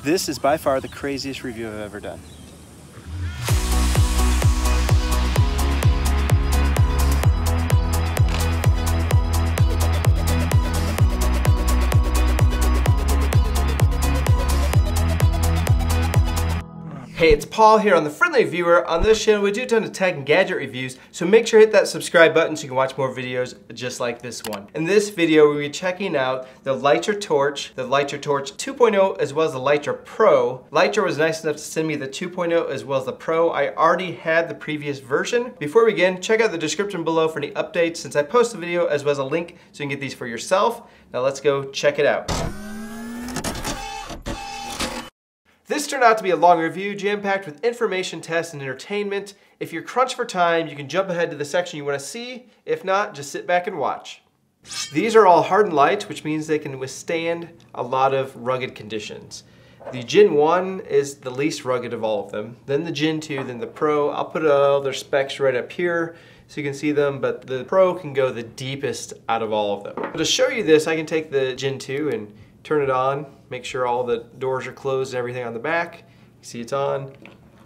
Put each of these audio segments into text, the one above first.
This is by far the craziest review I've ever done. Hey, it's Paul here on The Friendly Viewer. On this channel, we do a ton of tech and gadget reviews, so make sure to hit that subscribe button so you can watch more videos just like this one. In this video, we'll be checking out the LitraTorch, the LitraTorch 2.0, as well as the LitraPro. Litra was nice enough to send me the 2.0 as well as the Pro. I already had the previous version. Before we begin, check out the description below for any updates since I post the video, as well as a link so you can get these for yourself. Now let's go check it out. This turned out to be a long review, jam-packed with information, tests, and entertainment. If you're crunched for time, you can jump ahead to the section you want to see. If not, just sit back and watch. These are all hardened lights, which means they can withstand a lot of rugged conditions. The Gen 1 is the least rugged of all of them. Then the Gen 2, then the Pro. I'll put all their specs right up here so you can see them, but the Pro can go the deepest out of all of them. But to show you this, I can take the Gen 2 and turn it on, make sure all the doors are closed and everything on the back. You see it's on,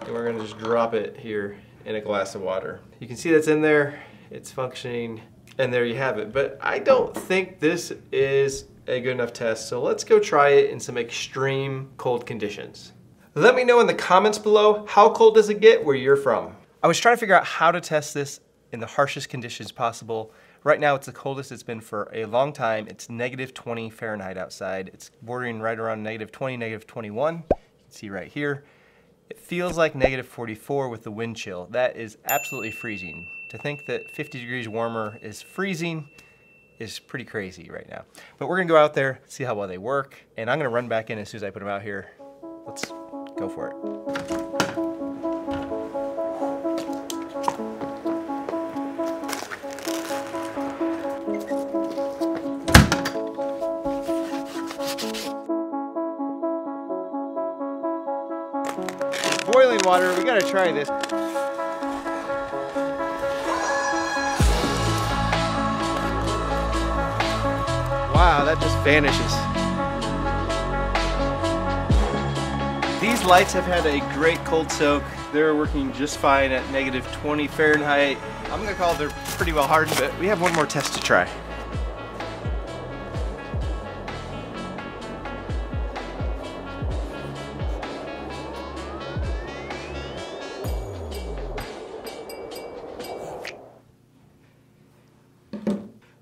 and we're gonna just drop it here in a glass of water. You can see that's in there, it's functioning, and there you have it. But I don't think this is a good enough test, so let's go try it in some extreme cold conditions. Let me know in the comments below, how cold does it get where you're from? I was trying to figure out how to test this in the harshest conditions possible. Right now it's the coldest it's been for a long time. It's -20 Fahrenheit outside. It's bordering right around -20, -21. You can see right here. It feels like -44 with the wind chill. That is absolutely freezing. To think that 50 degrees warmer is freezing is pretty crazy right now. But we're gonna go out there, see how well they work, and I'm gonna run back in as soon as I put them out here. Let's go for it. Boiling water, we gotta try this. Wow, that just vanishes. These lights have had a great cold soak. They're working just fine at -20 Fahrenheit. I'm gonna call it they're pretty well hardened, but we have one more test to try.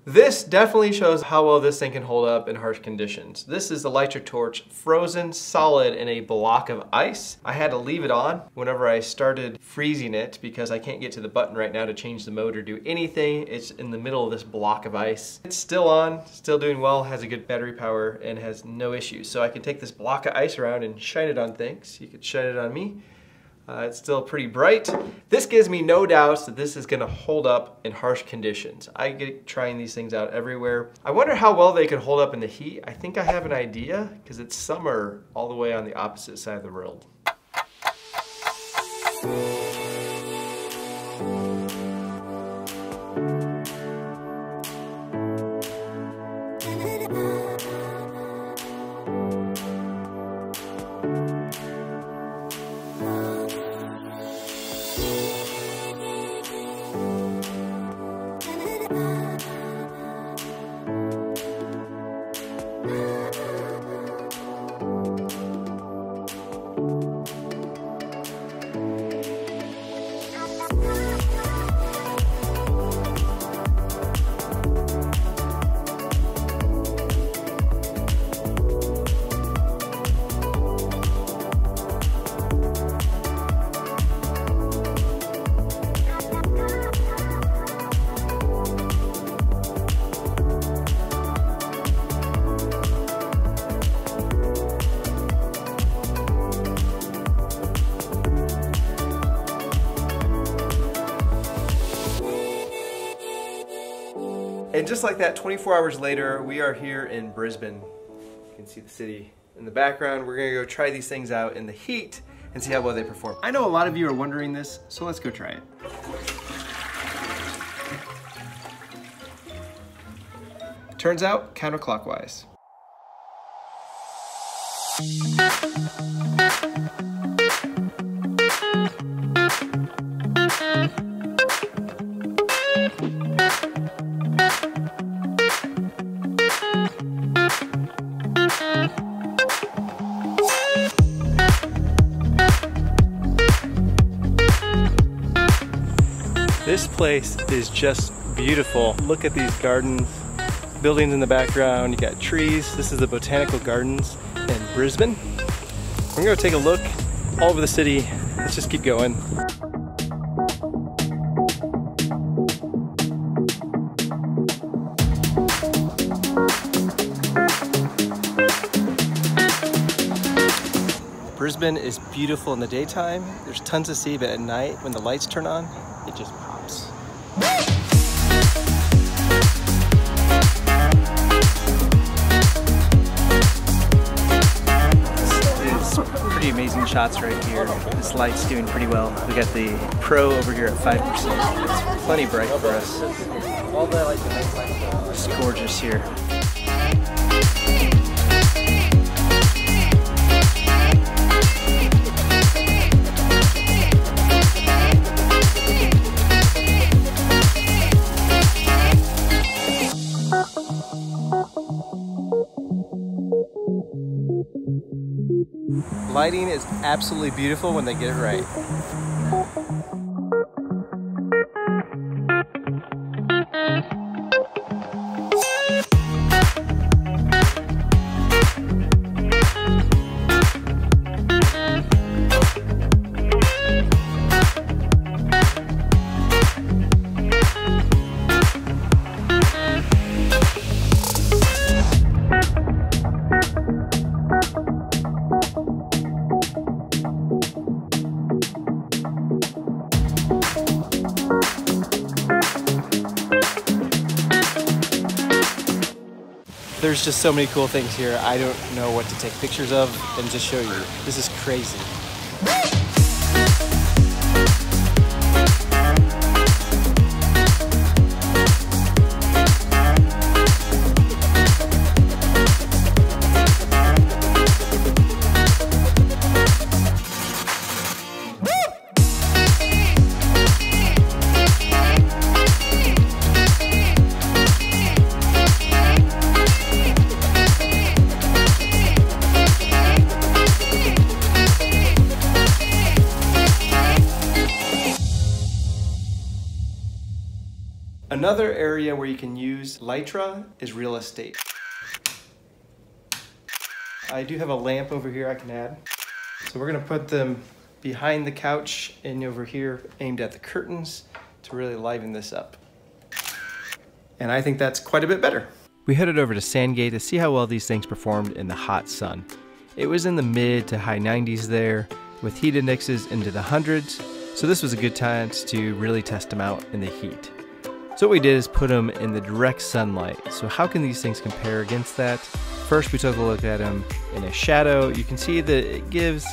This definitely shows how well this thing can hold up in harsh conditions. This is the LitraTorch frozen solid in a block of ice. I had to leave it on whenever I started freezing it because I can't get to the button right now to change the mode or do anything. It's in the middle of this block of ice. It's still on, still doing well, has a good battery power, and has no issues. So I can take this block of ice around and shine it on things. You could shine it on me. It's still pretty bright. This gives me no doubts that this is gonna hold up in harsh conditions. I get trying these things out everywhere. I wonder how well they can hold up in the heat. I think I have an idea, because it's summer all the way on the opposite side of the world. And just like that, 24 hours later, we are here in Brisbane. You can see the city in the background. We're gonna go try these things out in the heat and see how well they perform. I know a lot of you are wondering this, so let's go try it. Turns out, counterclockwise. This place is just beautiful. Look at these gardens, buildings in the background, you got trees. This is the Botanical Gardens in Brisbane. We're gonna go take a look all over the city. Let's just keep going. Brisbane is beautiful in the daytime. There's tons to see, but at night, when the lights turn on, it just pops. It's pretty amazing shots right here. This light's doing pretty well. We got the Pro over here at 5%. It's plenty bright for us. It's gorgeous here. Lighting is absolutely beautiful when they get it right. There's just so many cool things here. I don't know what to take pictures of and just show you. This is crazy. Another area where you can use Litra is real estate. I do have a lamp over here I can add. So we're gonna put them behind the couch and over here aimed at the curtains to really liven this up. And I think that's quite a bit better. We headed over to Sandgate to see how well these things performed in the hot sun. It was in the mid to high 90s there with heat indexes into the hundreds. So this was a good time to really test them out in the heat. So what we did is put them in the direct sunlight. So how can these things compare against that? First we took a look at them in a shadow. You can see that it gives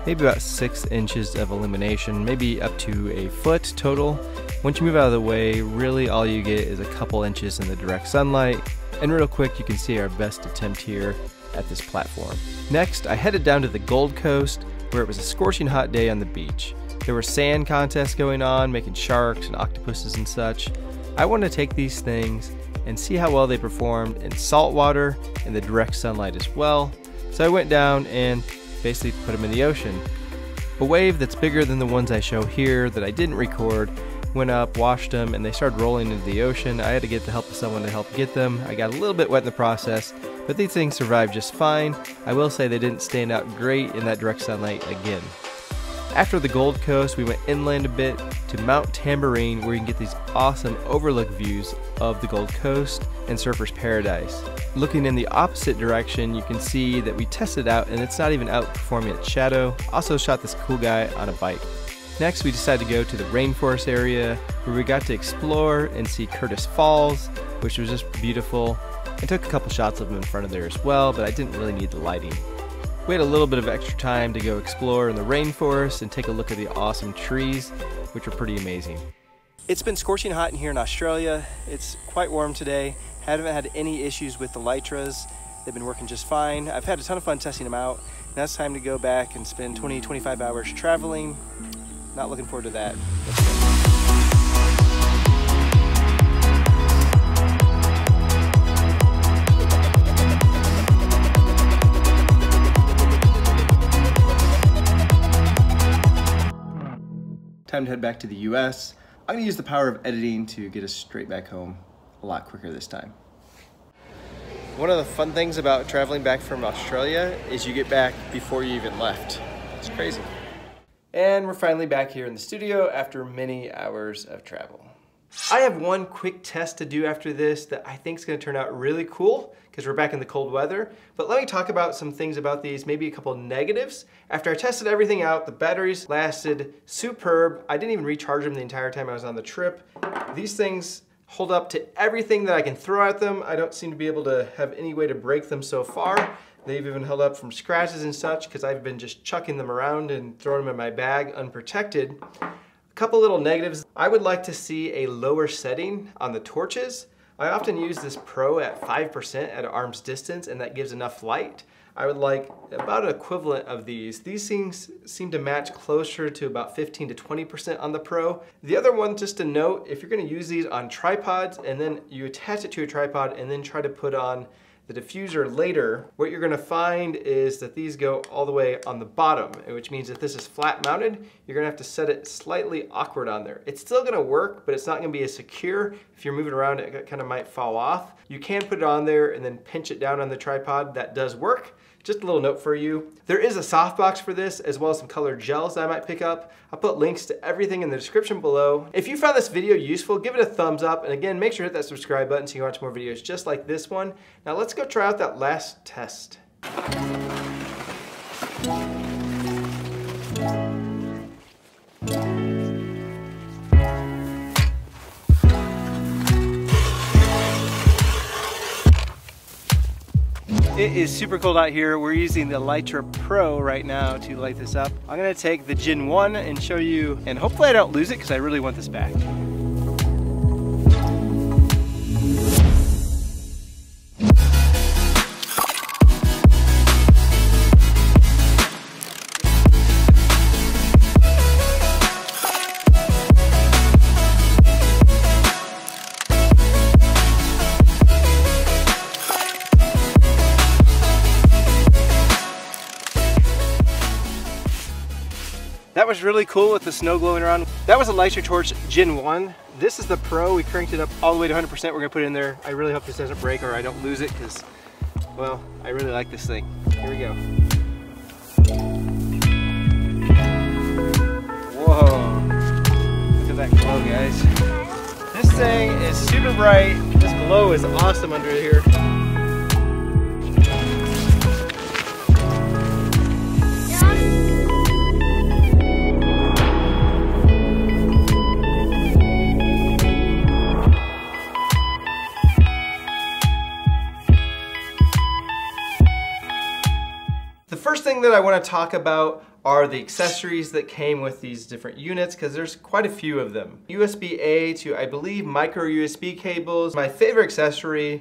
maybe about 6 inches of illumination, maybe up to a foot total. Once you move out of the way, really all you get is a couple inches in the direct sunlight. And real quick, you can see our best attempt here at this platform. Next, I headed down to the Gold Coast where it was a scorching hot day on the beach. There were sand contests going on, making sharks and octopuses and such. I wanted to take these things and see how well they performed in salt water and the direct sunlight as well. So I went down and basically put them in the ocean. A wave that's bigger than the ones I show here that I didn't record went up, washed them, and they started rolling into the ocean. I had to get the help of someone to help get them. I got a little bit wet in the process, but these things survived just fine. I will say they didn't stand out great in that direct sunlight again. After the Gold Coast, we went inland a bit to Mount Tambourine where you can get these awesome overlook views of the Gold Coast and Surfer's Paradise. Looking in the opposite direction, you can see that we tested out and it's not even outperforming its shadow. Also shot this cool guy on a bike. Next, we decided to go to the rainforest area where we got to explore and see Curtis Falls, which was just beautiful. I took a couple shots of them in front of there as well, but I didn't really need the lighting. We had a little bit of extra time to go explore in the rainforest and take a look at the awesome trees, which were pretty amazing. It's been scorching hot in here in Australia. It's quite warm today. Haven't had any issues with the Litras. They've been working just fine. I've had a ton of fun testing them out. Now it's time to go back and spend 20-25 hours traveling. Not looking forward to that. Time to head back to the US. I'm gonna use the power of editing to get us straight back home a lot quicker this time. One of the fun things about traveling back from Australia is you get back before you even left. It's crazy. And we're finally back here in the studio after many hours of travel. I have one quick test to do after this that I think is going to turn out really cool because we're back in the cold weather. But let me talk about some things about these, maybe a couple negatives. After I tested everything out, the batteries lasted superb. I didn't even recharge them the entire time I was on the trip. These things hold up to everything that I can throw at them. I don't seem to be able to have any way to break them so far. They've even held up from scratches and such because I've been just chucking them around and throwing them in my bag unprotected. Couple little negatives. I would like to see a lower setting on the torches. I often use this Pro at 5% at arm's distance, and that gives enough light. I would like about an equivalent of these. These things seem to match closer to about 15 to 20% on the Pro. The other one, just to note, if you're gonna use these on tripods and then you attach it to a tripod and then try to put on the diffuser later, what you're gonna find is that these go all the way on the bottom, which means if this is flat mounted, you're gonna have to set it slightly awkward on there. It's still gonna work, but it's not gonna be as secure. If you're moving around, it kind of might fall off. You can put it on there and then pinch it down on the tripod. That does work. Just a little note for you. There is a softbox for this, as well as some colored gels that I might pick up. I'll put links to everything in the description below. If you found this video useful, give it a thumbs up. And again, make sure to hit that subscribe button so you can watch more videos just like this one. Now let's go try out that last test. It is super cold out here. We're using the LitraPro right now to light this up. I'm gonna take the Gen 1 and show you, and hopefully I don't lose it because I really want this back. That was really cool with the snow glowing around. That was a LitraTorch Gen 1. This is the Pro. We cranked it up all the way to 100%. We're gonna put it in there. I really hope this doesn't break or I don't lose it because, well, I really like this thing. Here we go. Whoa, look at that glow, guys. This thing is super bright. This glow is awesome under here. The first thing that I want to talk about are the accessories that came with these different units, because there's quite a few of them. USB-A to, I believe, micro USB cables. My favorite accessory